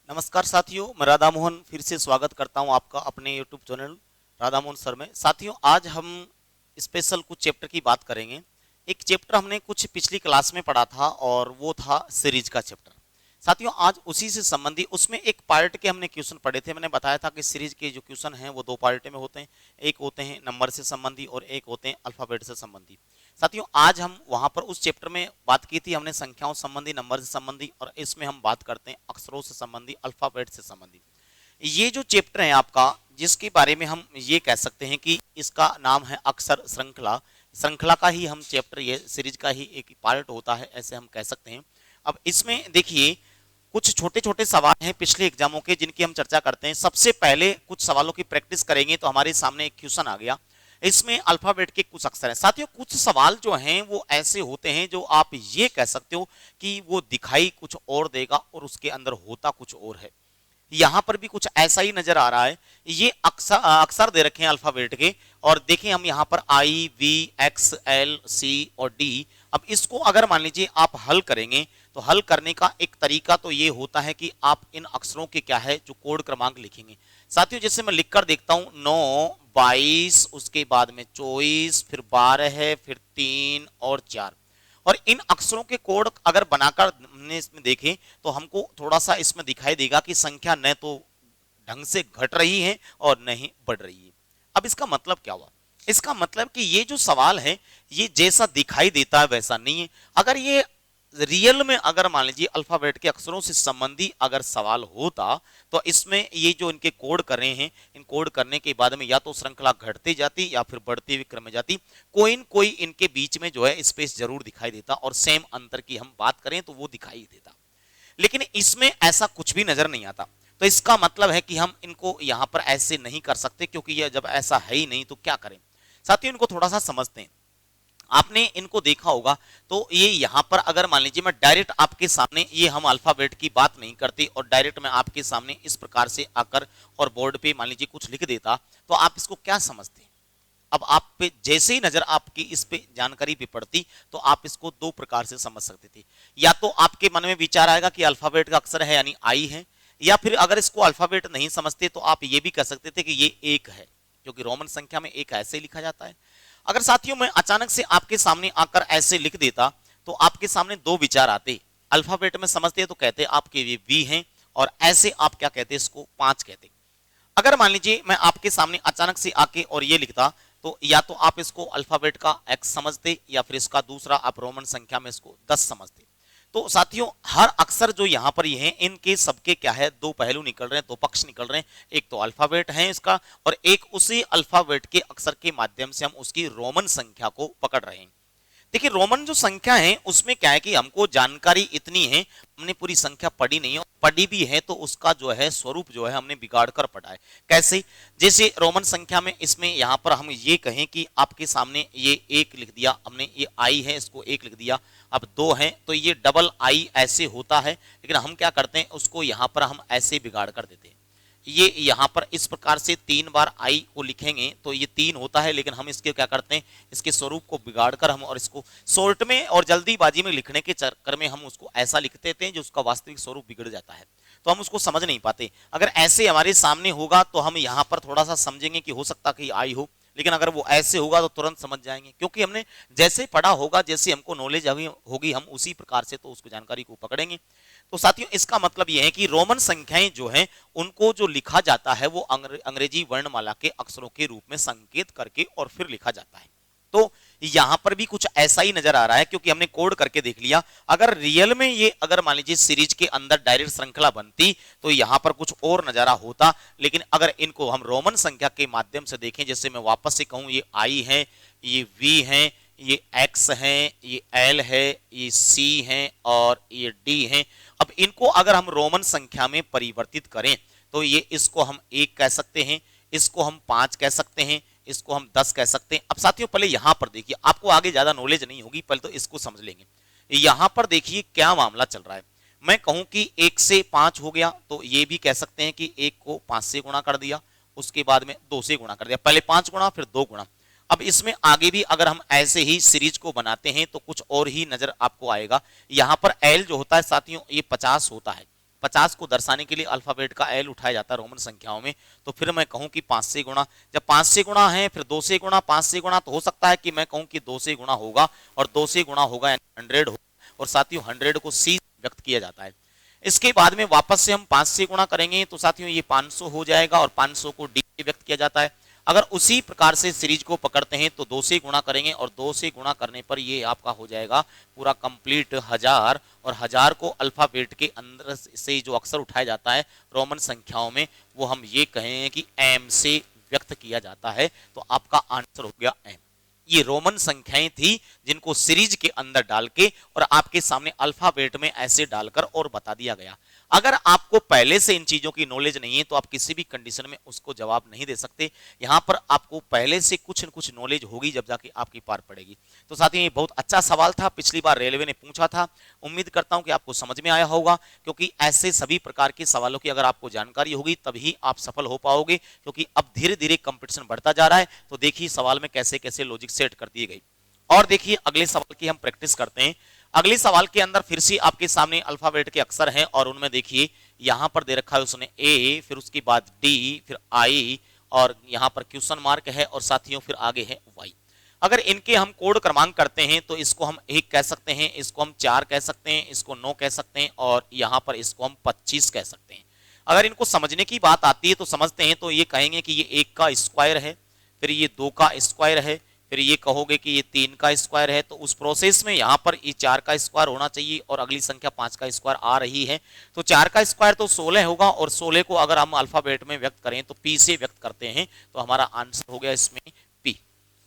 नमस्कार साथियों, मैं राधा मोहन फिर से स्वागत करता हूं आपका अपने YouTube channel Radha Mohan sir में। साथियों, आज हम स्पेशल कुछ चैप्टर की बात करेंगे। एक चैप्टर हमने कुछ पिछली क्लास में पढ़ा था और वो था सीरीज का चैप्टर। साथियों, आज उसी से संबंधित उसमें एक पार्ट के हमने क्वेश्चन पढ़े थे। मैंने बताया था कि सीरीज के जो क्वेश्चन हैं वो दो पार्ट में होते हैं। एक होते हैं नंबर से संबंधी और एक होते हैं अल्फाबेट से संबंधी। साथियों, आज हम वहां पर उस चैप्टर में बात की थी हमने संख्याओं संबंधी, नंबर से संबंधी, और इसमें हम बात करते हैं अक्षरों से संबंधी, अल्फाबेट से संबंधी। ये जो चैप्टर है आपका, जिसके बारे में हम ये कह सकते हैं कि इसका नाम है अक्षर श्रृंखला। श्रृंखला का ही हम चैप्टर, ये सीरीज का ही एक पार्ट होता है, ऐसे हम कह सकते हैं। अब इसमें देखिए, कुछ छोटे छोटे सवाल हैं पिछले एग्जामों के जिनकी हम चर्चा करते हैं। सबसे पहले कुछ सवालों की प्रैक्टिस करेंगे तो हमारे सामने एक क्वेश्चन आ गया। इसमें अल्फाबेट के कुछ अक्षर हैं। साथियों, कुछ सवाल जो हैं वो ऐसे होते हैं जो आप ये कह सकते हो कि वो दिखाई कुछ और देगा और उसके अंदर होता कुछ और है। यहां पर भी कुछ ऐसा ही नजर आ रहा है। ये अक्षर अक्षर दे रखे हैं अल्फाबेट के, और देखें हम यहां पर आई, वी, एक्स, एल, सी और डी। अब इसको अगर मान लीजिए आप हल करेंगे तो हल करने का एक तरीका तो ये होता है कि आप इन अक्षरों के क्या है जो कोड क्रमांक लिखेंगे। साथियों, जैसे मैं लिखकर देखता हूं 9, 22, उसके बाद में 24, फिर 12 है, फिर 3 और 4। और इन अक्षरों के कोड अगर बनाकर हमने इसमें देखें तो हमको थोड़ा सा इसमें दिखाई देगा कि संख्या न तो ढंग से घट रही है और न ही बढ़ रही है। अब इसका मतलब क्या हुआ? इसका मतलब कि ये जो सवाल है ये जैसा दिखाई देता है वैसा नहीं है। अगर ये रियल में अगर मान लीजिए अल्फाबेट के अक्षरों से संबंधी अगर सवाल होता तो इसमें ये जो इनके कोड कर रहे हैं, इन कोड करने के बाद में या तो श्रृंखला घटती जाती या फिर बढ़ते हुए क्रम में जाती। कोई न कोई इनके बीच में जो है स्पेस जरूर दिखाई देता, और सेम अंतर की हम बात करें तो वो दिखाई देता। लेकिन इसमें ऐसा कुछ भी नजर नहीं आता। तो इसका मतलब है कि हम इनको यहां पर ऐसे नहीं कर सकते, क्योंकि यह जब ऐसा है ही नहीं तो क्या करें। साथियों, इनको थोड़ा सा समझते हैं। आपने इनको देखा होगा तो ये यहां पर अगर मान लीजिए मैं डायरेक्ट आपके सामने, ये हम अल्फाबेट की बात नहीं करते, और डायरेक्ट मैं आपके सामने इस प्रकार से आकर और बोर्ड पे मान लीजिए कुछ लिख देता तो आप इसको क्या समझते? अब आप पे जैसे ही नजर आपकी इस पे जानकारी भी पड़ती तो आप इसको दो प्रकार से समझ सकते थे। या तो आपके मन में विचार आएगा कि अल्फाबेट का अक्षर है यानी आई है, या फिर अगर इसको अल्फाबेट नहीं समझते तो आप ये भी कह सकते थे कि ये एक है, क्योंकि रोमन संख्या में एक ऐसे लिखा जाता है। अगर साथियों मैं अचानक से आपके सामने आकर ऐसे लिख देता तो आपके सामने दो विचार आते। अल्फाबेट में समझते तो कहते आपके ये वी हैं, और ऐसे आप क्या कहते, इसको पांच कहते। अगर मान लीजिए मैं आपके सामने अचानक से आके और ये लिखता तो या तो आप इसको अल्फाबेट का एक्स समझते या फिर इसका दूसरा आप रोमन संख्या में इसको 10 समझते। तो साथियों, हर अक्षर जो यहां पर ये हैं इनके सबके क्या है, दो पहलू निकल रहे हैं, दो पक्ष निकल रहे हैं। एक तो अल्फाबेट है इसका, और एक उसी अल्फाबेट के अक्षर के माध्यम से हम उसकी रोमन संख्या को पकड़ रहे हैं। देखिए, रोमन जो संख्या है उसमें क्या है कि हमको जानकारी इतनी है, हमने पूरी संख्या पढ़ी नहीं है, पढ़ी भी है तो उसका जो है स्वरूप जो है हमने बिगाड़ कर पढ़ा है। कैसे? जैसे रोमन संख्या में इसमें यहां पर हम ये कहें कि आपके सामने ये एक लिख दिया हमने, ये आई है इसको एक लिख दिया। अब दो है तो ये डबल आई ऐसे होता है, लेकिन हम क्या करते हैं उसको यहां पर हम ऐसे बिगाड़ कर देते हैं। ये यहां पर इस प्रकार से 3 बार आई को लिखेंगे तो ये 3 होता है, लेकिन हम इसके क्या करते हैं, इसके स्वरूप को बिगाड़कर हम और इसको शॉर्ट में और जल्दीबाजी में लिखने के चक्कर में हम उसको ऐसा लिख देते हैं जो उसका वास्तविक स्वरूप बिगड़ जाता है, तो हम उसको समझ नहीं पाते। अगर ऐसे हमारे सामने होगा तो हम यहां पर थोड़ा सा समझेंगे कि हो सकता कि आई हो, लेकिन अगर वो ऐसे होगा तो तुरंत समझ जाएंगे, क्योंकि हमने जैसे पढ़ा होगा, जैसे हमको नॉलेज अभी होगी, हम उसी प्रकार से तो उसको जानकारी को पकड़ेंगे। तो साथियों, इसका मतलब यह है कि रोमन संख्याएं जो हैं उनको जो लिखा जाता है वो अंग्रेजी वर्णमाला के अक्षरों के रूप में संकेत करके और फिर लिखा जाता है। तो यहां पर भी कुछ ऐसा ही नजर आ रहा है, क्योंकि हमने कोड करके देख लिया। अगर रियल में ये अगर मान लीजिए सीरीज के अंदर डायरेक्ट श्रृंखला बनती तो यहां पर कुछ और नजारा होता, लेकिन अगर इनको हम रोमन संख्या के माध्यम से देखें, जैसे मैं वापस से कहूं ये आई है, ये वी है, ये एक्स है, ये एल है, ये सी है और ये डी है। अब इनको अगर हम रोमन संख्या में परिवर्तित करें तो ये इसको हम एक कह सकते हैं, इसको हम 5 कह सकते हैं, इसको हम 10 कह सकते हैं। अब साथियों पहले यहां पर देखिए, आपको आगे ज्यादा नॉलेज नहीं होगी, पहले तो इसको समझ लेंगे। यहां पर देखिए क्या मामला चल रहा है। मैं कहूं कि 1 से 5 हो गया तो ये भी कह सकते हैं कि 1 को 5 से गुणा कर दिया, उसके बाद में 2 से गुणा कर दिया, पहले 5 गुणा फिर 2 गुणा। अब इसमें आगे भी अगर हम ऐसे ही सीरीज को बनाते हैं तो कुछ और ही नजर आपको आएगा। यहां पर एल जो होता है साथियों ये 50 होता है। 50 को दर्शाने के लिए अल्फाबेट का एल उठाया जाता है रोमन संख्याओं में, तो फिर मैं कहूं कि 5 से गुणा, जब 5 से गुणा है फिर 2 से गुणा, 5 से गुणा, तो हो सकता है कि मैं कहूं कि 2 से गुणा होगा, और 2 से गुणा होगा यानी 100 होगा, और साथियों 100 को सी व्यक्त किया जाता है। इसके बाद में वापस से हम 5 से गुणा करेंगे तो साथियों ये 500 हो जाएगा, और 500 को डी से व्यक्त किया जाता है। अगर उसी प्रकार से सीरीज को पकड़ते हैं तो 2 से गुणा करेंगे, और 2 से गुणा करने पर ये आपका हो जाएगा पूरा कंप्लीट 1000, और 1000 को अल्फाबेट के अंदर से जो अक्षर उठाया जाता है रोमन संख्याओं में, वो हम ये कहें कि एम से व्यक्त किया जाता है। तो आपका आंसर हो गया एम। ये रोमन संख्याएं थी जिनको सीरीज के अंदर डाल के और आपके सामने अल्फाबेट में ऐसे डालकर और बता दिया गया। अगर आपको पहले से इन चीजों की नॉलेज नहीं है तो आप किसी भी कंडीशन में उसको जवाब नहीं दे सकते। यहां पर आपको पहले से कुछ न कुछ नॉलेज होगी जब जाके आपकी पार पड़ेगी। तो साथियों ये बहुत अच्छा सवाल था, पिछली बार रेलवे ने पूछा था। उम्मीद करता हूं कि आपको समझ में आया होगा, क्योंकि ऐसे सभी प्रकार के सवालों की अगर आपको जानकारी होगी तभी आप सफल हो पाओगे, क्योंकि अब धीरे धीरे कंपटीशन बढ़ता जा रहा है। तो देखिए सवाल में कैसे कैसे लॉजिक सेट कर दी गई। और देखिए अगले सवाल की हम प्रैक्टिस करते हैं। अगले सवाल के अंदर फिर से आपके सामने अल्फाबेट के अक्षर हैं, और उनमें देखिए यहां पर दे रखा है उसने ए, फिर उसके बाद डी, फिर आई, और यहां पर क्वेश्चन मार्क है, और साथियों फिर आगे है वाई। अगर इनके हम कोड क्रमांक करते हैं तो इसको हम 1 कह सकते हैं, इसको हम 4 कह सकते हैं, इसको 9 कह सकते हैं, और यहां पर इसको हम 25 कह सकते हैं। अगर इनको समझने की बात आती है तो समझते हैं, तो ये कहेंगे कि ये 1 का स्क्वायर है, फिर ये 2 का स्क्वायर है, फिर ये कहोगे कि ये 3 का स्क्वायर है। तो उस प्रोसेस में यहाँ पर ये 4 का स्क्वायर होना चाहिए, और अगली संख्या 5 का स्क्वायर आ रही है। तो 4 का स्क्वायर तो 16 होगा, और 16 को अगर हम अल्फाबेट में व्यक्त करें तो पी से व्यक्त करते हैं, तो हमारा आंसर हो गया इसमें पी।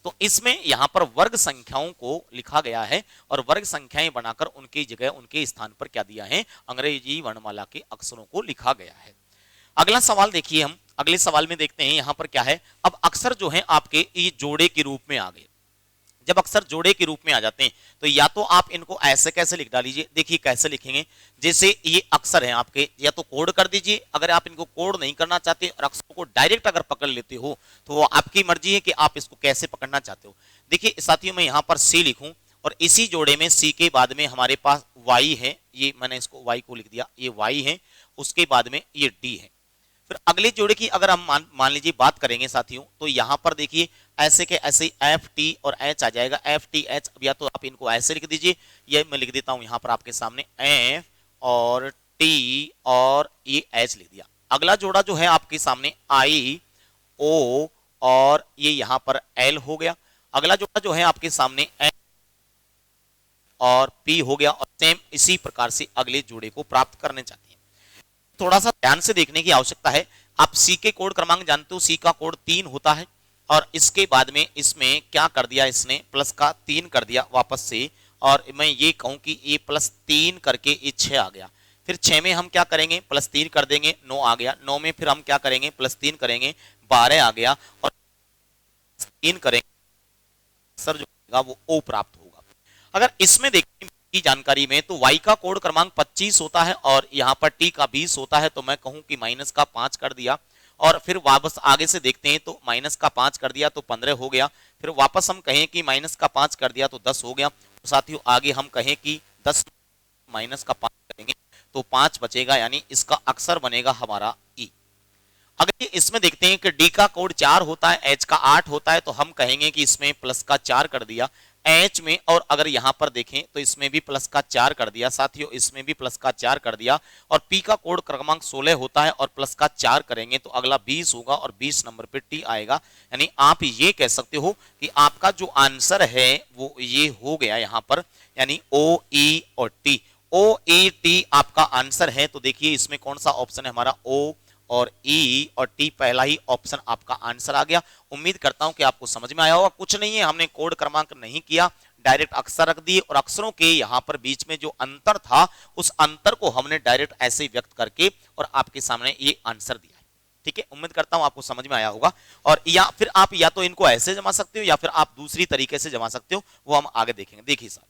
तो इसमें यहाँ पर वर्ग संख्याओं को लिखा गया है, और वर्ग संख्याएं बनाकर उनकी जगह उनके स्थान पर क्या दिया है, अंग्रेजी वर्णमाला के अक्षरों को लिखा गया है। अगला सवाल देखिए, हम अगले सवाल में देखते हैं यहां पर क्या है। अब अक्षर जो है आपके ये जोड़े के रूप में आ गए। जब अक्षर जोड़े के रूप में आ जाते हैं तो या तो आप इनको ऐसे कैसे लिख डालीजिए, देखिए कैसे लिखेंगे। जैसे ये अक्षर हैं आपके, या तो कोड कर दीजिए, अगर आप इनको कोड नहीं करना चाहते और अक्षरों को डायरेक्ट अगर पकड़ लेते हो तो वो आपकी मर्जी है कि आप इसको कैसे पकड़ना चाहते हो। देखिए साथियों मैं यहाँ पर सी लिखूं, और इसी जोड़े में सी के बाद में हमारे पास वाई है, ये मैंने इसको वाई को लिख दिया, ये वाई है, उसके बाद में ये डी है। फिर अगले जोड़े की अगर हम मान लीजिए बात करेंगे साथियों, तो यहां पर देखिए ऐसे के ऐसे एफ टी और एच आ जाएगा, एफ टी एच। अब या तो आप इनको ऐसे लिख दीजिए, ये मैं लिख देता हूं यहां पर आपके सामने एफ और टी और ये एच लिख दिया। अगला जोड़ा जो है आपके सामने आई ओ और ये यहां पर एल हो गया। अगला जोड़ा जो है आपके सामने एफ और पी हो गया, और सेम इसी प्रकार से अगले जोड़े को प्राप्त करने चाहते हैं। थोड़ा सा ध्यान से देखने की आवश्यकता है। आप सी के कोड क्रमांक जानते हो, सी का कोड 3 होता है, और इसके बाद में इसमें क्या कर दिया, इसने प्लस का 3 कर दिया वापस से, और मैं ये कहूं कि ये +3 करके ये 6 आ गया। फिर 6 में हम क्या करेंगे, +3 कर देंगे, 9 आ गया। 9 में फिर हम क्या करेंगे, +3 करेंगे, 12 आ गया, और 3 करेंगे, सर जो होगा वो ओ प्राप्त होगा। अगर इसमें देखें की जानकारी में तो y का कोड क्रमांक 25 होता है, और यहाँ पर t का 20 होता है, तो मैं कहूं कि माइनस का 5 कर दिया, और फिर वापस आगे से देखते हैं तो माइनस का 5 कर दिया तो 15 हो गया। फिर वापस हम कहें कि माइनस का 5 कर दिया तो 10 हो गया। तो साथियों आगे हम कहें कि 10 माइनस का 5 करेंगे तो 5 बचेगा, यानी इसका अक्षर बनेगा हमारा ई। अगर इसमें देखते हैं कि डी का कोड 4 होता है, एच का 8 होता है, तो हम कहेंगे कि इसमें प्लस का 4 कर दिया एच में, और अगर यहां पर देखें तो इसमें भी प्लस का 4 कर दिया साथियों, इसमें भी प्लस का 4 कर दिया। और पी का कोड क्रमांक 16 होता है, और प्लस का 4 करेंगे तो अगला 20 होगा, और 20 नंबर पे टी आएगा। यानी आप ये कह सकते हो कि आपका जो आंसर है वो ये हो गया यहां पर, यानी ओ ई और टी। ओ ई टी आपका आंसर है। तो देखिए इसमें कौन सा ऑप्शन है हमारा, ओ और ई और टी, पहला ही ऑप्शन आपका आंसर आ गया। उम्मीद करता हूं कि आपको समझ में आया होगा। कुछ नहीं है, हमने कोड क्रमांक नहीं किया, डायरेक्ट अक्षर रख दिए, और अक्षरों के यहां पर बीच में जो अंतर था उस अंतर को हमने डायरेक्ट ऐसे ही व्यक्त करके और आपके सामने ये आंसर दिया है। ठीक है, उम्मीद करता हूं आपको समझ में आया होगा। और या फिर आप या तो इनको ऐसे जमा सकते हो, या फिर आप दूसरी तरीके से जमा सकते हो, वो हम आगे देखेंगे। देखिए सर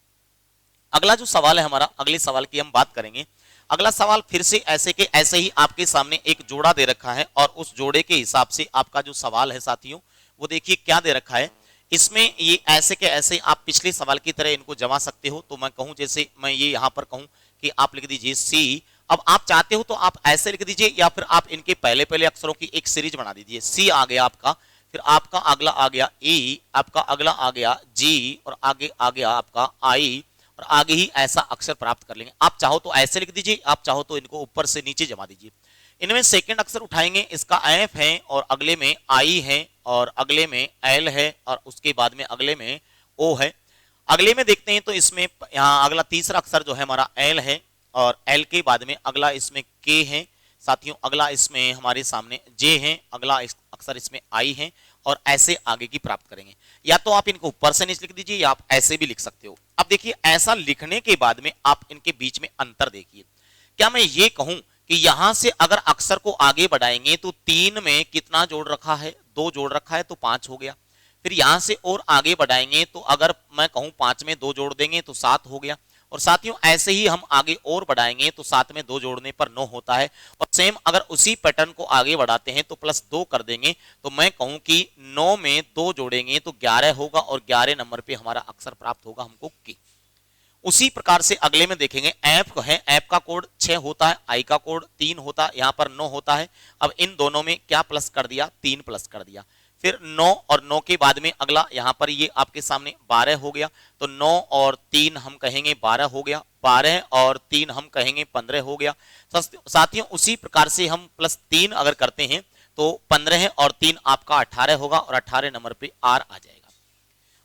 अगला जो सवाल है हमारा, अगले सवाल की हम बात करेंगे। अगला सवाल फिर से ऐसे के ऐसे ही आपके सामने एक जोड़ा दे रखा है, और उस जोड़े के हिसाब से आपका जो सवाल है साथियों वो देखिए क्या दे रखा है। इसमें ये ऐसे के ऐसे आप पिछले सवाल की तरह इनको जमा सकते हो। तो मैं कहूं, जैसे मैं ये यहां पर कहूं कि आप लिख दीजिए सी, अब आप चाहते हो तो आप ऐसे लिख दीजिए, या फिर आप इनके पहले पहले अक्षरों की एक सीरीज बना दीजिए। सी आ गया आपका, फिर आपका अगला आ गया ई, आपका अगला आ गया जी, और आगे आ गया आपका आई, और आगे ही ऐसा अक्षर प्राप्त कर लेंगे। आप चाहो तो ऐसे लिख दीजिए, आप चाहो तो इनको ऊपर से नीचे जमा दीजिए। इनमें सेकंड अक्षर उठाएंगे, इसका एफ है और अगले में आई है और अगले में एल है और उसके बाद में अगले में ओ है। अगले में देखते हैं तो इसमें यहाँ अगला तीसरा अक्षर जो है हमारा एल है और एल के बाद में अगला इसमें के है साथियों, अगला इसमें हमारे सामने जे है, अगला अक्षर इसमें आई है, और ऐसे आगे की प्राप्त करेंगे। या तो आप इनको ऊपर से नीचे लिख दीजिए या आप ऐसे भी लिख सकते हो। अब देखिए ऐसा लिखने के बाद में आप इनके बीच में अंतर देखिए। क्या मैं ये कहूं कि यहां से अगर अक्षर को आगे बढ़ाएंगे तो 3 में कितना जोड़ रखा है, 2 जोड़ रखा है तो 5 हो गया। फिर यहां से और आगे बढ़ाएंगे तो अगर मैं कहूं 5 में 2 जोड़ देंगे तो 7 हो गया। और साथियों ऐसे ही हम आगे और बढ़ाएंगे तो 7 में 2 जोड़ने पर 9 होता है। और सेम अगर उसी पैटर्न को आगे बढ़ाते हैं तो +2 कर देंगे तो मैं कहूं कि 9 में 2 जोड़ेंगे तो 11 होगा और 11 नंबर पे हमारा अक्षर प्राप्त होगा हमको की। उसी प्रकार से अगले में देखेंगे ऐप है, ऐप का कोड 6 होता है, आई का कोड 3 होता है, यहाँ पर 9 होता है। अब इन दोनों में क्या प्लस कर दिया, 3 प्लस कर दिया। फिर 9 और 9 के बाद में अगला यहाँ पर ये आपके सामने 12 हो गया, तो 9 और 3 हम कहेंगे 12 हो गया, 12 और 3 हम कहेंगे 15 हो गया। साथियों उसी प्रकार से हम +3 अगर करते हैं तो 15 और 3 आपका 18 होगा और 18 नंबर पे आर आ जाएगा।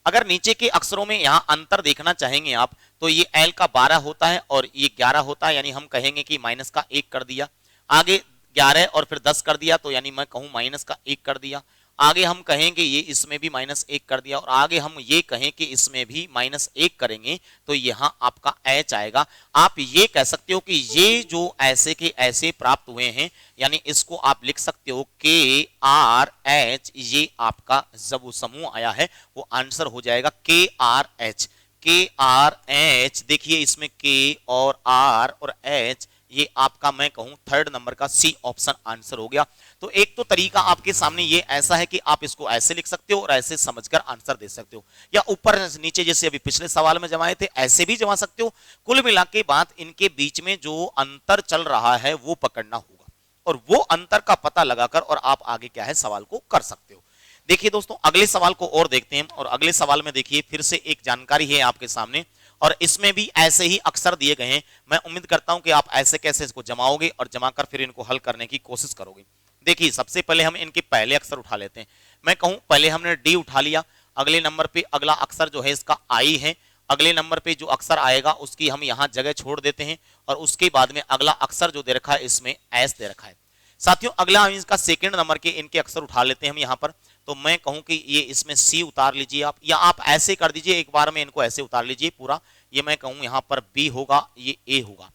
अगर नीचे के अक्षरों में यहाँ अंतर देखना चाहेंगे आप तो ये एल का 12 होता है और ये 11 होता है, यानी हम कहेंगे कि माइनस का 1 कर दिया। आगे 11 और फिर 10 कर दिया तो यानी मैं कहूँ माइनस का 1 कर दिया। आगे हम कहेंगे ये इसमें भी -1 कर दिया और आगे हम ये कहें कि इसमें भी -1 करेंगे तो यहाँ आपका एच आएगा। आप ये कह सकते हो कि ये जो ऐसे के ऐसे प्राप्त हुए हैं, यानी इसको आप लिख सकते हो KRH, ये आपका जब वो समूह आया है वो आंसर हो जाएगा KRH। KRH देखिए इसमें K और R और H, ये आपका मैं कहूं थर्ड नंबर का सी ऑप्शन आंसर हो गया। तो एक तो तरीका आपके सामने ये ऐसा है कि आप इसको ऐसे लिख सकते हो और ऐसे समझकर आंसर दे सकते हो, या ऊपर नीचे जैसे अभी पिछले सवाल में जमाए थे ऐसे भी जमा सकते हो। कुल मिला के बात इनके बीच में जो अंतर चल रहा है वो पकड़ना होगा और वो अंतर का पता लगाकर और आप आगे क्या है सवाल को कर सकते हो। देखिए दोस्तों अगले सवाल को और देखते हैं और अगले सवाल में देखिए फिर से एक जानकारी है आपके सामने और इसमें भी ऐसे ही अक्षर दिए गए हैं। मैं उम्मीद करता हूं कि आप ऐसे कैसे इसको जमाओगे और जमाकर फिर इनको हल करने की कोशिश करोगे। देखिए सबसे पहले हम इनके पहले अक्षर उठा लेते हैं। मैं कहूं पहले हमने डी उठा लिया, अगले नंबर पे अगला अक्षर जो है इसका आई है, अगले नंबर पे जो अक्षर आएगा उसकी हम यहाँ जगह छोड़ देते हैं और उसके बाद में अगला अक्षर जो दे रखा है इसमें एस दे रखा है। साथियों अगला इसका सेकंड नंबर के इनके अक्षर उठा लेते हैं हम यहाँ पर, तो मैं कहूं कि ये इसमें सी उतार लीजिए आप, या आप ऐसे कर दीजिए एक बार में इनको ऐसे उतार लीजिए पूरा, ये मैं कहूं यहाँ पर बी होगा, ये ए होगा।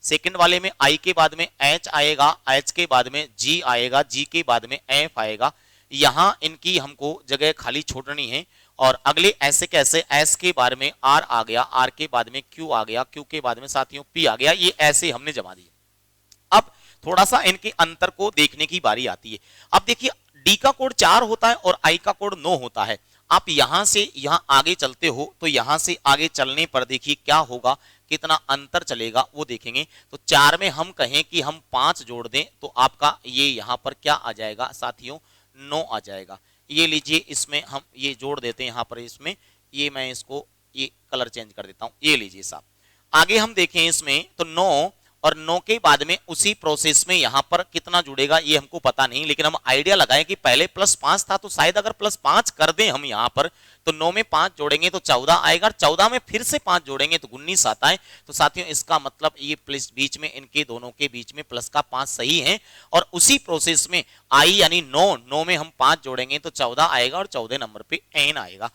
सेकंड वाले में आई के बाद में एच आएगा, एच के बाद में जी आएगा, जी के बाद में एफ आएगा, यहां इनकी हमको जगह खाली छोड़नी है। और अगले ऐसे कैसे एस के बाद में आर आ गया, आर के बाद में क्यू आ गया, क्यू के बाद में साथियों पी आ गया, ये ऐसे हमने जमा दिए। अब थोड़ा सा इनके अंतर को देखने की बारी आती है। अब देखिए डी का कोड 4 होता है और आई का कोड 9 होता है। आप यहां से यहां आगे चलते हो तो यहां से आगे चलने पर देखिए क्या होगा, कितना अंतर चलेगा वो देखेंगे। तो 4 में हम कहें कि हम 5 जोड़ दें तो आपका ये यहां पर क्या आ जाएगा साथियों, 9 आ जाएगा। ये लीजिए इसमें हम ये जोड़ देते हैं, यहां पर इसमें ये मैं इसको ये कलर चेंज कर देता हूं, ये लीजिए साहब। आगे हम देखें इसमें तो 9 और 9 के बाद में उसी प्रोसेस में यहां पर कितना जुड़ेगा ये हमको पता नहीं, लेकिन हम आइडिया लगाएं कि पहले +5 था तो शायद अगर +5 कर दें हम यहां पर तो 9 में 5 जोड़ेंगे तो 14 आएगा, 14 में फिर से 5 जोड़ेंगे तो 19 आता है। तो साथियों इसका मतलब ये प्लस बीच में इनके दोनों के बीच में प्लस का 5 सही है। और उसी प्रोसेस में आई यानी 9 में हम 5 जोड़ेंगे तो 14 आएगा और 14 नंबर पे एन आएगा।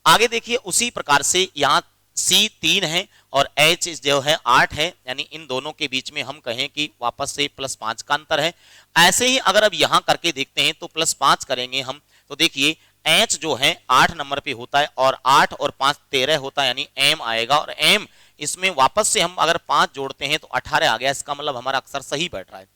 आगे देखिए उसी प्रकार से यहाँ सी 3 है और एच जो है 8 है, यानी इन दोनों के बीच में हम कहें कि वापस से +5 का अंतर है। ऐसे ही अगर अब यहां करके देखते हैं तो +5 करेंगे हम तो देखिए एच जो है 8 नंबर पे होता है और 8 और 5 13 होता है, यानी एम आएगा और एम इसमें वापस से हम अगर 5 जोड़ते हैं तो 18 आ गया। इसका मतलब हमारा अक्षर सही बैठ रहा है।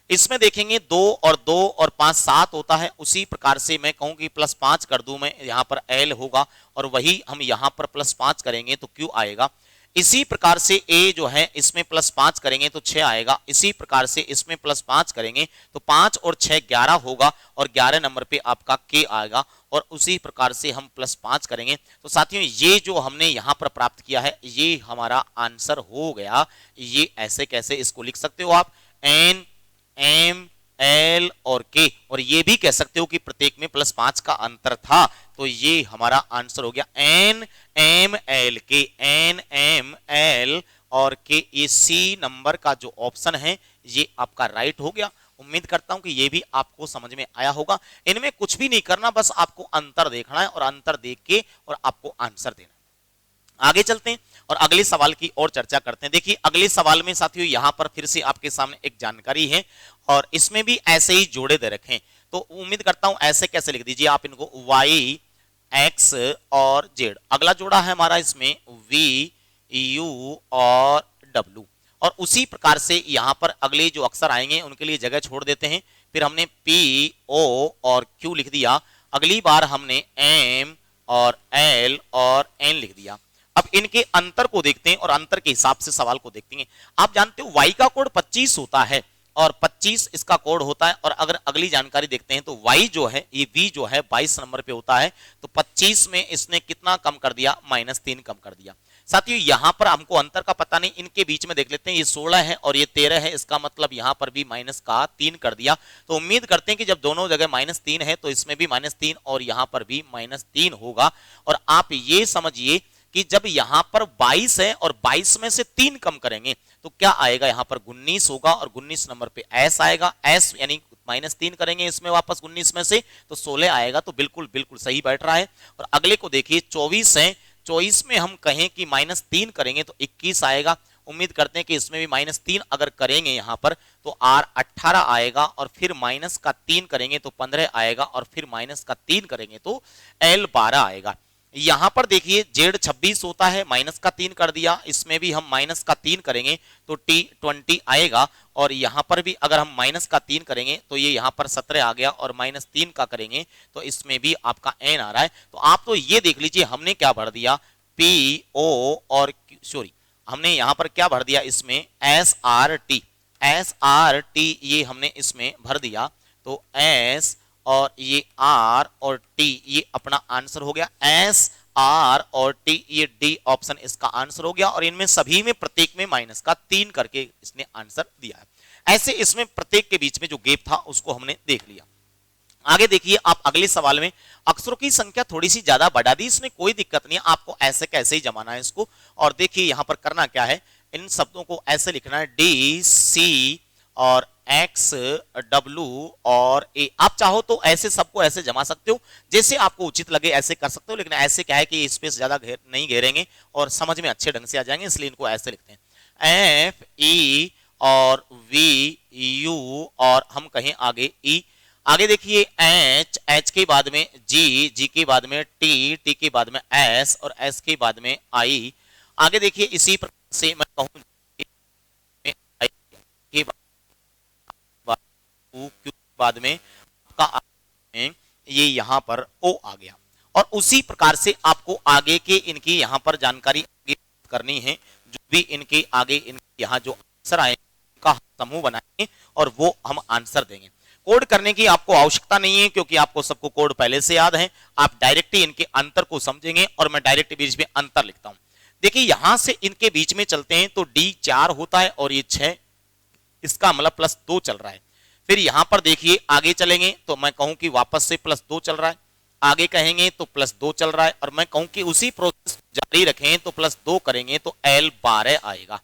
इसमें देखेंगे 2 और 5 7 होता है। उसी प्रकार से मैं कहूं कि +5 कर दूं मैं, यहां पर एल होगा और वही हम यहां पर +5 करेंगे तो क्यू आएगा। इसी प्रकार से a जो है इसमें +5 करेंगे तो 6 आएगा, इसी प्रकार से इसमें +5 करेंगे तो 5 और 6 11 होगा और 11 नंबर पे आपका k आएगा और उसी प्रकार से हम +5 करेंगे। तो साथियों ये जो हमने यहां पर प्राप्त किया है ये हमारा आंसर हो गया। ये ऐसे कैसे इसको लिख सकते हो आप, n m l और k, और ये भी कह सकते हो कि प्रत्येक में +5 का अंतर था, तो ये हमारा आंसर हो गया n m l k, n m l और k। ये सी नंबर का जो ऑप्शन है ये आपका राइट हो गया। उम्मीद करता हूं कि ये भी आपको समझ में आया होगा। इनमें कुछ भी नहीं करना, बस आपको अंतर देखना है और अंतर देख के और आपको आंसर देना है। आगे चलते हैं और अगले सवाल की और चर्चा करते हैं। देखिए अगले सवाल में साथियों यहां पर फिर से आपके सामने एक जानकारी है और इसमें भी ऐसे ही जोड़े दे रखे हैं, तो उम्मीद करता हूं ऐसे कैसे लिख दीजिए आप इनको, y x और z। अगला जोड़ा है हमारा इसमें v u और w, और उसी प्रकार से यहां पर अगले जो अक्षर आएंगे उनके लिए जगह छोड़ देते हैं। फिर हमने p o और q लिख दिया, अगली बार हमने m और l और n लिख दिया। अब इनके अंतर को देखते हैं और अंतर के हिसाब से सवाल को देखते हैं। आप जानते हो y का कोड 25 होता है और 25 इसका कोड होता है, और अगर अगली जानकारी देखते हैं तो y जो है ये v जो है 22 नंबर पे होता है, तो 25 में इसने कितना कम कर दिया, -3 कम कर दिया। साथियों यहां पर हमको अंतर का पता नहीं, इनके बीच में देख लेते हैं, ये 16 है और ये 13 है, इसका मतलब यहां पर भी -3 कर दिया। तो उम्मीद करते हैं कि जब दोनों जगह -3 है तो इसमें भी -3 और यहां पर भी -3 होगा। और आप ये समझिए कि जब यहां पर 22 है और 22 में से 3 कम करेंगे तो क्या आएगा, यहां पर 19 होगा और 19 नंबर पे s आएगा, s यानी -3 करेंगे इसमें वापस 19 में से तो 16 आएगा। तो बिल्कुल बिल्कुल सही बैठ रहा है। और अगले को देखिए 24 है, 24 में हम कहें कि -3 करेंगे तो 21 आएगा। उम्मीद करते हैं कि इसमें भी -3 अगर करेंगे यहां पर तो r 18 आएगा, और फिर -3 करेंगे तो 15 आएगा, और फिर -3 करेंगे तो l 12 आएगा। यहां पर देखिए z 26 होता है, -3 कर दिया, इसमें भी हम -3 करेंगे तो t 20 आएगा, और यहां पर भी अगर हम -3 करेंगे तो ये यहां पर 17 आ गया, और -3 का करेंगे तो इसमें भी आपका n आ रहा है। तो आप तो ये देख लीजिए हमने क्या भर दिया, p o और सॉरी हमने यहां पर क्या भर दिया, इसमें s r t ये हमने इसमें भर दिया। तो s और ये R और T ये अपना आंसर हो गया, S R और T ये D ऑप्शन इसका आंसर हो गया। और इनमें सभी में प्रत्येक में -3 करके इसने आंसर दिया है। ऐसे इसमें प्रत्येक के बीच में जो गैप था उसको हमने देख लिया। आगे देखिए आप अगले सवाल में अक्षरों की संख्या थोड़ी सी ज्यादा बढ़ा दी, इसमें कोई दिक्कत नहीं है, आपको ऐसे कैसे ही जमाना है इसको। और देखिए यहां पर करना क्या है, इन शब्दों को ऐसे लिखना है D C और एक्स डब्ल्यू और ए। आप चाहो तो ऐसे सबको ऐसे जमा सकते हो, जैसे आपको उचित लगे ऐसे कर सकते हो, लेकिन ऐसे क्या है कि स्पेस ज्यादा नहीं घेरेंगे और समझ में अच्छे ढंग से आ जाएंगे, इसलिए इनको ऐसे लिखते हैं एफ ई और वी यू और हम कहें आगे ई। आगे देखिए एच, एच के बाद में जी, जी के बाद में टी, टी के बाद में एस और एस के बाद में आई। आगे देखिए इसी प्रकार से मैं कहूं के बाद में आपका ये यहां पर ओ आ गया। और उसी प्रकार से आपको आगे के इनकी यहां पर जानकारी करनी है, जो भी इनके आगे इनके यहां जो आंसर आए का समूह बनाएंगे और वो हम आंसर देंगे। कोड करने की आपको आवश्यकता नहीं है क्योंकि आपको सबको कोड पहले से याद है। आप डायरेक्ट ही इनके अंतर को समझेंगे और मैं डायरेक्ट बीच में अंतर लिखता हूं। देखिए यहां से इनके बीच में चलते हैं तो डी 4 होता है और ये 6, इसका मतलब +2 चल रहा है। फिर यहां पर देखिए आगे चलेंगे तो मैं कहूं कि वापस से +2 चल रहा है, आगे कहेंगे तो +2 चल रहा है, और मैं कहूं कि उसी प्रोसेस जारी रखें तो +2 करेंगे तो L 12 आएगा।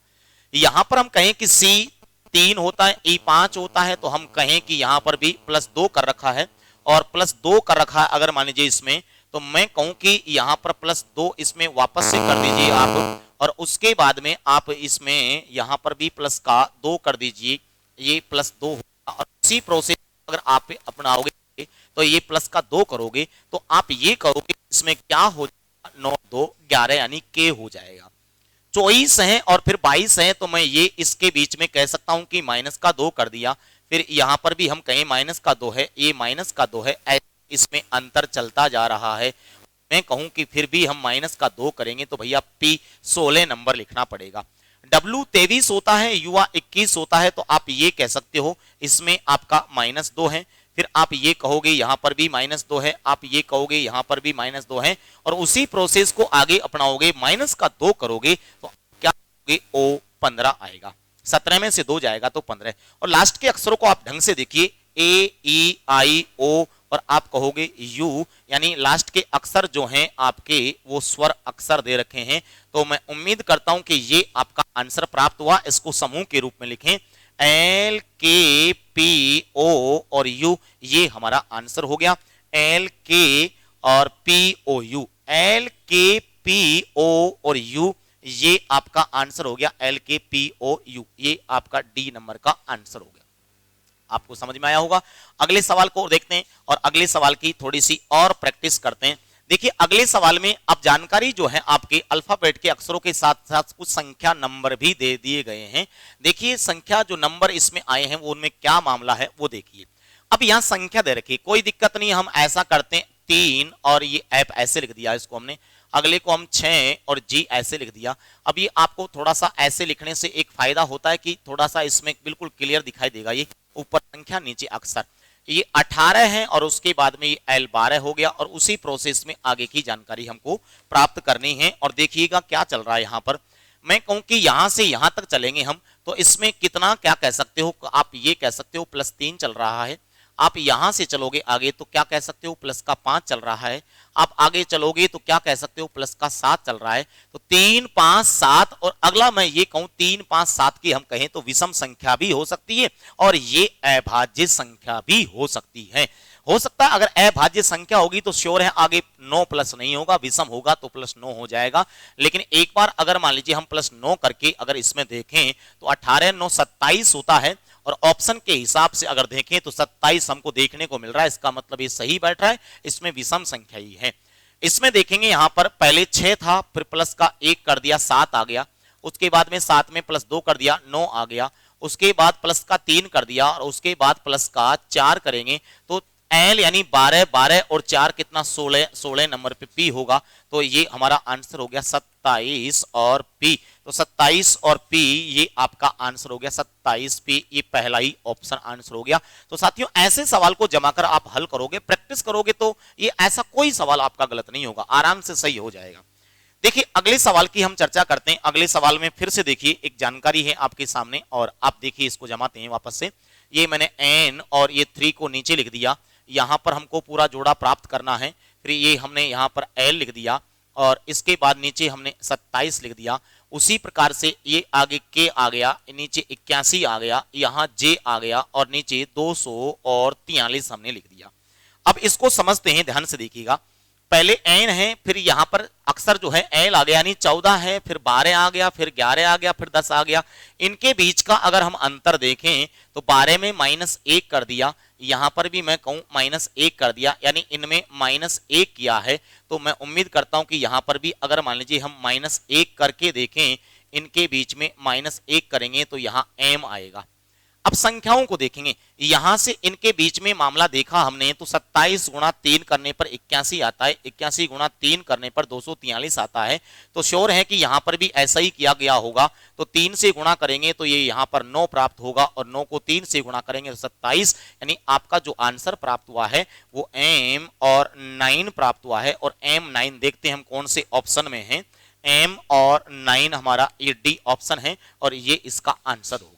यहां पर हम कहें कि C 3 होता है, E 5 होता है, तो हम कहें कि यहां पर भी +2 कर रखा है और +2 कर रखा है अगर मान लीजिए इसमें, तो मैं कहूं कि यहां पर +2 इसमें वापस से कर दीजिए आप, और उसके बाद में आप इसमें यहां पर भी प्लस का 2 कर दीजिए, ये +2 होगा। और इसी प्रोसेस अगर आप अपनाओगे तो ये प्लस का 2 करोगे तो आप ये करोगे इसमें क्या हो जाएगा, 9 2 11 यानी के हो जाएगा। 24 है और फिर 22 है, तो मैं ये इसके बीच में कह सकता हूं कि -2 कर दिया। फिर यहां पर भी हम कहें -2 है, ये -2 है, इसमें अंतर चलता जा रहा है। मैं कहूं कि फिर भी हम माइनस का 2 करेंगे तो भैया P 16 नंबर लिखना पड़ेगा। W 23 होता है, युवा 21 होता है, तो आप ये कह सकते हो इसमें आपका -2 है। फिर आप ये कहोगे यहां पर भी -2 है, आप ये कहोगे यहां पर भी -2 है, और उसी प्रोसेस को आगे अपनाओगे, माइनस का 2 करोगे तो क्या करोगे, O 15 आएगा। 17 में से 2 जाएगा तो 15। और लास्ट के अक्षरों को आप ढंग से देखिए, A E I O और आप कहोगे U, यानी लास्ट के अक्षर जो हैं आपके वो स्वर अक्षर दे रखे हैं। तो मैं उम्मीद करता हूं कि ये आपका आंसर प्राप्त हुआ। इसको समूह के रूप में लिखें, L K P O और U, ये हमारा आंसर हो गया। L K और P O U, L K P O और U, ये आपका आंसर हो गया। L K P O U, ये आपका डी नंबर का आंसर हो गया। आपको समझ में आया होगा। अगले सवाल को देखते हैं और अगले सवाल की थोड़ी सी और प्रैक्टिस करते हैं। देखिए अगले सवाल में अब जानकारी जो है आपके अल्फाबेट के अक्षरों के साथ साथ कुछ संख्या नंबर भी दे दिए गए हैं। देखिए संख्या जो नंबर इसमें आए हैं वो उनमें क्या मामला है वो देखिए। अब यहां संख्या दे रखी, कोई दिक्कत नहीं, हम ऐसा करते हैं 3 और ये ऐप ऐसे लिख दिया इसको हमने, अगले को हम 6 और जी ऐसे लिख दिया। अब ये आपको थोड़ा सा ऐसे लिखने से एक फायदा होता है कि थोड़ा सा इसमें बिल्कुल क्लियर दिखाई देगा, ये ऊपर संख्या नीचे अक्षर। ये 18 है और उसके बाद में ये L 12 हो गया, और उसी प्रोसेस में आगे की जानकारी हमको प्राप्त करनी है। और देखिएगा क्या चल रहा है यहाँ पर, मैं कहूं कि यहां से यहां तक चलेंगे हम तो इसमें कितना क्या कह सकते हो, आप ये कह सकते हो +3 चल रहा है। आप यहां से चलोगे आगे तो क्या कह सकते हो, प्लस का 5 चल रहा है। आप आगे चलोगे तो क्या कह सकते हो, प्लस का 7 चल रहा है। तो 3 5 7, और अगला मैं ये कहूं 3 5 7 की हम कहें तो विषम संख्या भी हो सकती है और ये अभाज्य संख्या भी हो सकती है। हो सकता है अगर अभाज्य संख्या होगी तो श्योर है आगे 9 प्लस नहीं होगा, विषम होगा तो +9 हो जाएगा। लेकिन एक बार अगर मान लीजिए हम +9 करके अगर इसमें देखें तो 18 9 27 होता है, और ऑप्शन के हिसाब से अगर देखें तो 27 हमको देखने को मिल रहा है। इसका मतलब ये सही बैठ रहा है, इसमें विषम संख्या ही है। इसमें देखेंगे यहां पर पहले 6 था, फिर प्लस का 1 कर दिया 7 आ गया, उसके बाद में 7 में +2 कर दिया 9 आ गया, उसके बाद प्लस का 3 कर दिया और उसके बाद प्लस का 4 करेंगे तो L यानी 12 12 और 4 कितना 16 16 नंबर पे P होगा। तो ये हमारा आंसर हो गया 27 और P। तो 27 और P ये आपका आंसर हो गया 27 P, ये पहला ही ऑप्शन आंसर हो गया। तो साथियों ऐसे सवाल को जमा कर आप हल करोगे, प्रैक्टिस करोगे तो ये ऐसा कोई सवाल आपका गलत नहीं होगा, आराम से सही हो जाएगा। देखिए अगले सवाल की हम चर्चा करते हैं। अगले सवाल में फिर से देखिए एक जानकारी है आपके सामने और आप देखिए इसको जमाते हैं वापस से। ये मैंने n और ये 3 को नीचे लिख दिया, यहां पर हमको पूरा जोड़ा प्राप्त करना है। फिर ये हमने यहां पर L लिख दिया और इसके बाद नीचे हमने 27 लिख दिया। उसी प्रकार से ये आगे K आ गया, नीचे 81 आ गया, यहाँ J आ गया और नीचे 200 और 43 हमने लिख दिया। अब इसको समझते हैं, ध्यान से देखिएगा। पहले n है, फिर यहां पर अक्षर जो है L आ गया यानी 14 है, फिर 12 आ गया, फिर 11 आ गया, फिर 10 आ गया। इनके बीच का अगर हम अंतर देखें तो 12 में -1 कर दिया, यहां पर भी मैं कहूं -1 कर दिया, यानी इनमें -1 किया है। तो मैं उम्मीद करता हूं कि यहां पर भी अगर मान लीजिए हम -1 करके देखें, इनके बीच में -1 करेंगे तो यहां m आएगा। अब संख्याओं को देखेंगे, यहां से इनके बीच में मामला देखा हमने तो 27 गुणा 3 करने पर 81 आता है, 81 गुणा 3 करने पर 243 आता है। तो श्योर है कि यहां पर भी ऐसा ही किया गया होगा। तो 3 से गुणा करेंगे तो ये यहां पर 9 प्राप्त होगा और 9 को 3 से गुणा करेंगे तो 27, यानी आपका जो आंसर प्राप्त हुआ है वो m और 9 प्राप्त हुआ है। और m9 देखते हैं हम कौन से ऑप्शन में है, m और 9 हमारा ये डी ऑप्शन है और ये इसका आंसर हो गया।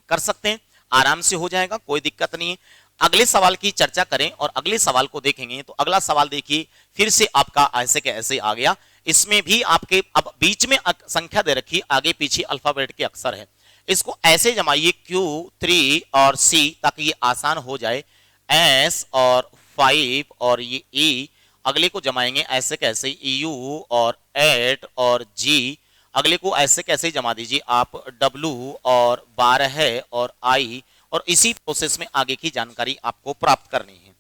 कर सकते हैं, आराम से हो जाएगा, कोई दिक्कत नहीं है। अगले सवाल की चर्चा करें और अगले सवाल को देखेंगे तो अगला सवाल देखिए फिर से आपका ऐसे के ऐसे आ गया। इसमें भी आपके अब बीच में संख्या दे रखी, आगे पीछे अल्फाबेट के अक्षर है। इसको ऐसे जमाइए Q 3 और C ताकि ये आसान हो जाए, S और 5 और ये E, अगले को जमाएंगे ऐसे कैसे EU और 8 और G, अगले को ऐसे कैसे जमा दीजिए आप W और 12 और I, और इसी प्रोसेस में आगे की जानकारी आपको प्राप्त करनी है।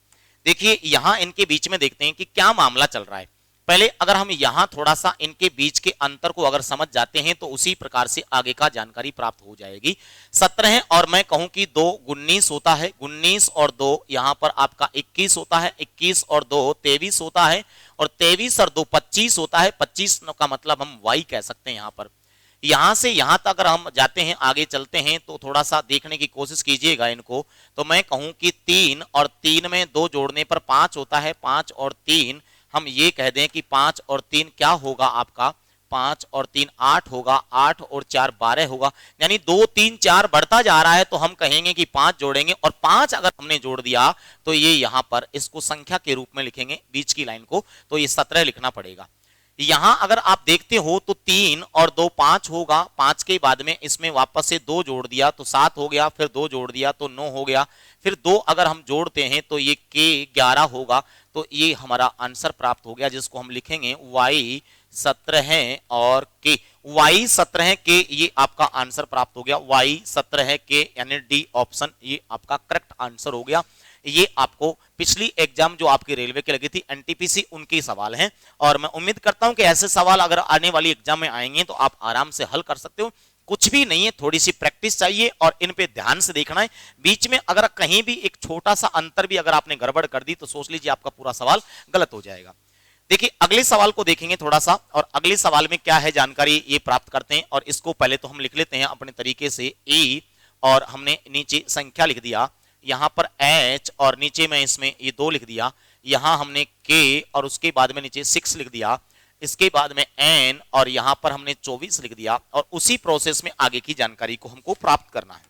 देखिए यहां इनके बीच में देखते हैं कि क्या मामला चल रहा है। पहले अगर हम यहां थोड़ा सा इनके बीच के अंतर को अगर समझ जाते हैं तो उसी प्रकार से आगे का जानकारी प्राप्त हो जाएगी। 17 और मैं कहूं कि 2 19 होता है, 19 और 2 यहां पर आपका 21 होता है, 21 और 2 23 होता है, और 23 और 2 25 होता है, 25 का मतलब हम y कह सकते हैं। यहाँ पर यहां से यहां तक अगर हम जाते हैं, आगे चलते हैं, तो थोड़ा सा देखने की कोशिश कीजिएगा इनको। तो मैं कहूं कि 3 और 3 में 2 जोड़ने पर 5 होता है, 5 और 3 हम ये कह दें कि 5 और 3 क्या होगा आपका, 5 और 3 8 होगा, 8 और 4 12 होगा, यानी 2 3 4 बढ़ता जा रहा है। तो हम कहेंगे कि 5 जोड़ेंगे, और 5 अगर हमने जोड़ दिया तो ये यहां पर इसको संख्या के रूप में लिखेंगे बीच की लाइन को, तो ये 17 लिखना पड़ेगा। यहां अगर आप देखते हो तो 3 और 2 5 होगा, 5 के बाद में इसमें वापस से 2 जोड़ दिया तो 7 हो गया, फिर 2 जोड़ दिया तो 9 हो गया, फिर 2 अगर हम जोड़ते हैं तो ये के 11 होगा। तो ये हमारा आंसर प्राप्त हो गया, जिसको हम लिखेंगे y 17 और के, y 17 के, ये आपका आंसर प्राप्त हो गया, y 17 के, यानी डी ऑप्शन ये आपका करेक्ट आंसर हो गया। ये आपको पिछली एग्जाम जो आपकी रेलवे की लगी थी एनटीपीसी, उनके सवाल हैं, और मैं उम्मीद करता हूं कि ऐसे सवाल अगर आने वाली एग्जाम में आएंगे तो आप आराम से हल कर सकते हो। कुछ भी नहीं है, थोड़ी सी प्रैक्टिस चाहिए और इन पे ध्यान से देखना है। बीच में अगर कहीं भी एक छोटा सा अंतर भी अगर आपने गड़बड़ कर दी तो सोच लीजिए आपका पूरा सवाल गलत हो जाएगा। देखिए अगले सवाल को देखेंगे थोड़ा सा, और अगले सवाल में क्या है जानकारी ये प्राप्त करते हैं। और इसको पहले तो हम लिख लेते हैं अपने तरीके से ए, और हमने नीचे संख्या लिख दिया, यहां पर h और नीचे में इसमें ये 2 लिख दिया, यहां हमने k और उसके बाद में नीचे 6 लिख दिया, इसके बाद में n और यहां पर हमने 24 लिख दिया, और उसी प्रोसेस में आगे की जानकारी को हमको प्राप्त करना है।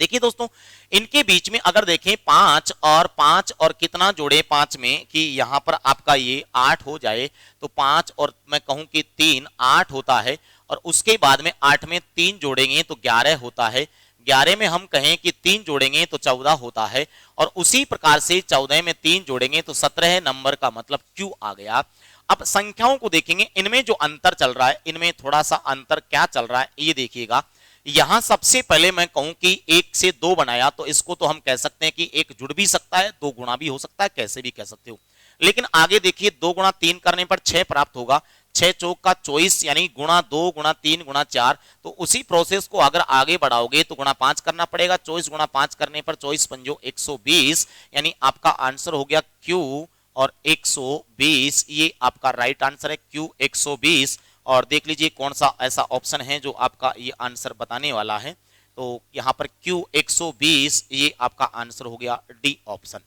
देखिए दोस्तों, इनके बीच में अगर देखें 5 और कितना जोड़े 5 में कि यहां पर आपका ये 8 हो जाए, तो 5 और मैं कहूं कि 3 8 होता है, और उसके बाद में 8 में 3 जोड़ेंगे तो 11 होता है, 11 में हम कहें कि 3 जोड़ेंगे तो 14 होता है, और उसी प्रकार से 14 में 3 जोड़ेंगे तो 17 नंबर का मतलब Q आ गया। अब संख्याओं को देखेंगे, इनमें जो अंतर चल रहा है, इनमें थोड़ा सा अंतर क्या चल रहा है ये देखिएगा। यहां सबसे पहले मैं कहूं कि 1 से 2 बनाया, तो इसको तो हम कह सकते हैं कि 1 जुड़ भी सकता है, 2 गुणा भी हो सकता है, कैसे भी कह सकते हो। लेकिन आगे देखिए 2 गुणा 3 करने पर 6 प्राप्त होगा, 6 चौक का 24, यानी गुणा 2 गुणा 3 गुणा 4। तो उसी प्रोसेस को अगर आगे बढ़ाओगे तो गुणा 5 करना पड़ेगा, 24 गुणा 5 करने पर 24 पंजो 120, यानी आपका आंसर हो गया Q और 120, ये आपका राइट आंसर है Q 120। और देख लीजिए कौन सा ऐसा ऑप्शन है जो आपका ये आंसर बताने वाला है। तो यहाँ पर Q 120 ये आपका आंसर हो गया डी ऑप्शन,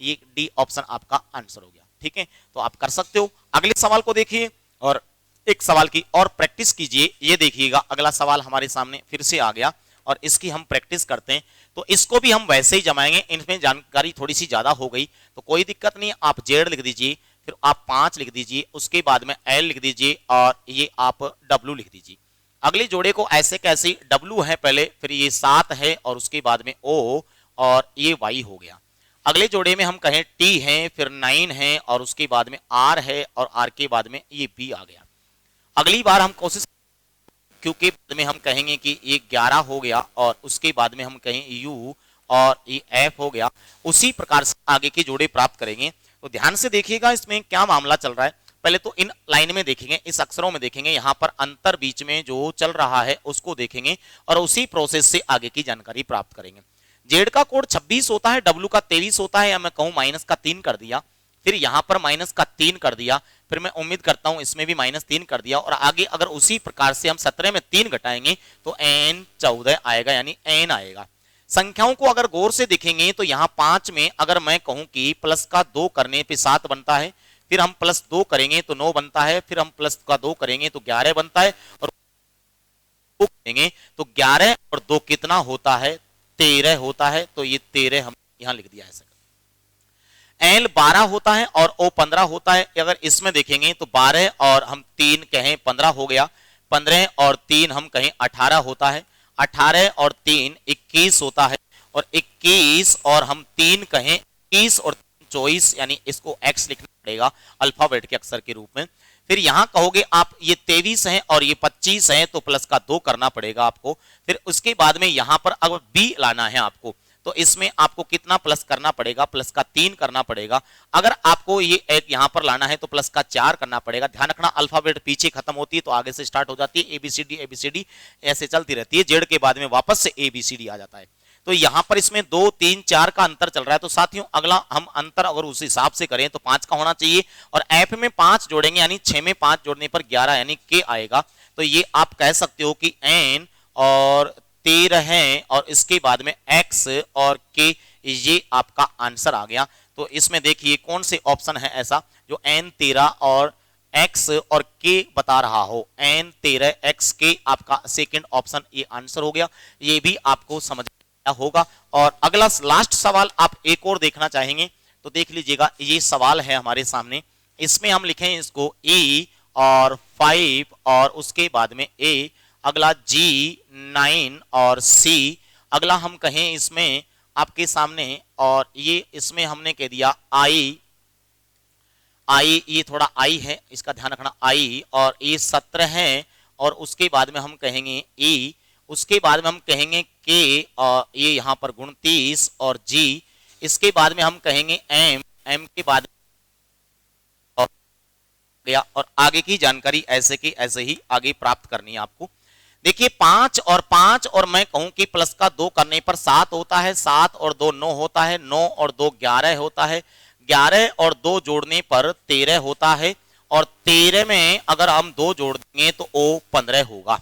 ये डी ऑप्शन आपका आंसर हो गया। ठीक है, तो आप कर सकते हो। अगले सवाल को देखिए और एक सवाल की और प्रैक्टिस कीजिए। ये देखिएगा अगला सवाल हमारे सामने फिर से आ गया और इसकी हम प्रैक्टिस करते हैं। तो इसको भी हम वैसे ही जमाएंगे, इनमें जानकारी थोड़ी सी ज्यादा हो गई तो कोई दिक्कत नहीं, आप जेड लिख दीजिए, फिर आप 5 लिख दीजिए, उसके बाद में एल लिख दीजिए और ये आप डब्ल्यू लिख दीजिए। अगले जोड़े को ऐसे कैसे, डब्ल्यू है पहले, फिर ये 7 है और उसके बाद में ओ और ये वाई हो गया। अगले जोड़े में हम कहें टी है, फिर 9 है और उसके बाद में आर है और आर के बाद में ये बी आ गया। अगली बार हम कोशिश, क्योंकि बाद में हम कहेंगे कि ये 11 हो गया और उसके बाद में हम कहें यू और ये एफ हो गया। उसी प्रकार से आगे के जोड़े प्राप्त करेंगे। तो ध्यान से देखिएगा इसमें क्या मामला चल रहा है। पहले तो इन लाइन में देखेंगे, इस अक्षरों में देखेंगे, यहाँ पर अंतर बीच में जो चल रहा है उसको देखेंगे और उसी प्रोसेस से आगे की जानकारी प्राप्त करेंगे। जेड का कोड 26 होता है, डब्ल्यू का 23 होता है, या मैं कहूं माइनस का 3 कर दिया, फिर यहां पर माइनस का 3 कर दिया, फिर मैं उम्मीद करता हूं इसमें भी -3 कर दिया, और आगे अगर उसी प्रकार से हम 17 में 3 घटाएंगे तो n 14 आएगा, यानी n आएगा। संख्याओं को अगर गौर से देखेंगे तो यहाँ 5 में अगर मैं कहूं कि प्लस का 2 करने पे 7 बनता है, फिर हम प्लस 2 करेंगे तो 9 बनता है, फिर हम प्लस का 2 करेंगे तो 11 बनता है, और करेंगे तो 11 और 2 कितना होता है, 13 होता है। तो ये 13 हम यहां लिख दिया है। एल 12 होता है और ओ 15 होता है। अगर इसमें देखेंगे तो 12 और हम 3 कहें 15 हो गया, 15 और 3 हम कहें 18 होता है, 18 और 3 21 होता है, और 21 और हम 3 कहें 21 और 24, यानी इसको एक्स लिखना पड़ेगा अल्फाबेट के अक्षर के रूप में। फिर यहां कहोगे आप ये 23 है और ये 25 है तो प्लस का 2 करना पड़ेगा आपको। फिर उसके बाद में यहां पर अगर बी लाना है आपको तो इसमें आपको कितना प्लस करना पड़ेगा, प्लस का 3 करना पड़ेगा। अगर आपको ये एक यहां पर लाना है तो प्लस का 4 करना पड़ेगा। ध्यान रखना अल्फाबेट पीछे खत्म होती है तो आगे से स्टार्ट हो जाती है, एबीसीडी एबीसीडी ऐसे चलती रहती है, जेड के बाद में वापस से एबीसीडी आ जाता है। तो यहां पर इसमें 2 3 4 का अंतर चल रहा है। तो साथियों अगला हम अंतर अगर उस हिसाब से करें तो 5 का होना चाहिए, और एफ में 5 जोड़ेंगे यानी 6 में 5 जोड़ने पर 11 यानी के आएगा। तो ये आप कह सकते हो कि एन और 13 है और इसके बाद में एक्स और के, ये आपका आंसर आ गया। तो इसमें देखिए कौन से ऑप्शन है ऐसा जो एन 13 और एक्स और के बता रहा हो। एन 13 एक्स के आपका सेकंड ऑप्शन ये आंसर हो गया। ये भी आपको समझ होगा। और अगला लास्ट सवाल आप एक और देखना चाहेंगे तो देख लीजिएगा। ये सवाल है हमारे सामने, इसमें हम लिखें इसको ए और 5 और उसके बाद में ए, अगला जी 9 और सी, अगला हम कहें इसमें आपके सामने, और ये इसमें हमने कह दिया आई, ये थोड़ा आई है इसका ध्यान रखना, आई, और ये 17 है, और उसके बाद में हम कहेंगे ई, उसके बाद में हम कहेंगे के, और ये यहाँ पर 29 और जी, इसके बाद में हम कहेंगे एम, एम के बाद गया, और आगे की जानकारी ऐसे की ऐसे ही आगे प्राप्त करनी है आपको। देखिए 5 और 5 और मैं कहूं कि प्लस का 2 करने पर 7 होता है, 7 और 2 9 होता है, 9 और 2 11 होता है, 11 और 2 जोड़ने पर 13 होता है, और 13 में अगर हम 2 जोड़ देंगे तो ओ 15 होगा।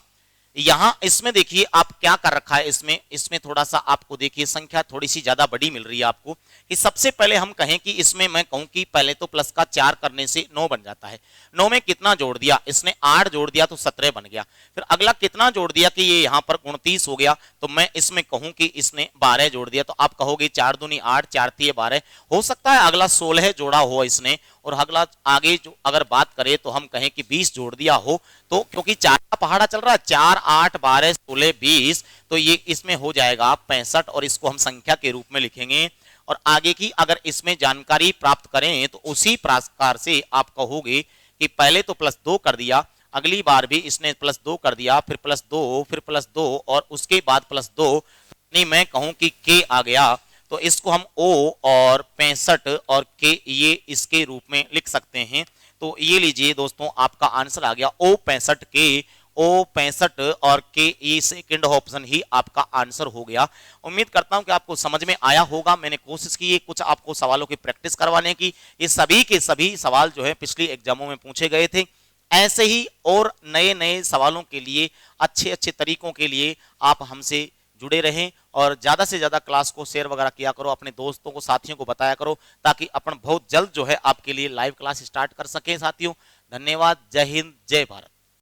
यहां इसमें देखिए आप क्या कर रखा है, इसमें थोड़ा सा आपको देखिए संख्या थोड़ी सी ज्यादा बड़ी मिल रही है आपको, कि सबसे पहले हम कहें कि इसमें मैं कहूं कि पहले तो प्लस का 4 करने से 9 बन जाता है। 9 में कितना जोड़ दिया, इसने 8 जोड़ दिया तो 17 बन गया। फिर अगला कितना जोड़ दिया कि ये यहां पर 29 हो गया, तो मैं इसमें कहूं कि इसने 12 जोड़ दिया, तो आप कहोगे 4 दूनी 8, 4 तिये 12, हो सकता है अगला 16 जोड़ा हो इसने, और अगला आगे जो अगर बात करें तो हम कहें कि 20 जोड़ दिया हो, तो क्योंकि 4 का पहाड़ा चल रहा है, 4 8 12 16 20, तो ये इसमें हो जाएगा 65, और इसको हम संख्या के रूप में लिखेंगे। और आगे की अगर इसमें जानकारी प्राप्त करें तो उसी प्रकार से आप कहोगे कि पहले तो प्लस 2 कर दिया, अगली बार भी इसने प्लस 2 कर दिया, फिर प्लस 2, फिर प्लस 2, और उसके बाद प्लस 2, नहीं मैं कहूं कि के आ गया, तो इसको हम ओ और 65 और के ये इसके रूप में लिख सकते हैं। तो ये लीजिए दोस्तों आपका आंसर आ गया ओ 65 के, ओ 65 और के, ये सेकंड ऑप्शन ही आपका आंसर हो गया। उम्मीद करता हूं कि आपको समझ में आया होगा। मैंने कोशिश की है कुछ आपको सवालों की प्रैक्टिस करवाने की, ये सभी के सभी सवाल जो है पिछली एग्जामों में पूछे गए थे। ऐसे ही और नए नए सवालों के लिए, अच्छे अच्छे तरीकों के लिए आप हमसे जुड़े रहें, और ज्यादा से ज्यादा क्लास को शेयर वगैरह किया करो, अपने दोस्तों को साथियों को बताया करो, ताकि अपन बहुत जल्द जो है आपके लिए लाइव क्लास स्टार्ट कर सकें साथियों। धन्यवाद, जय हिंद, जय भारत।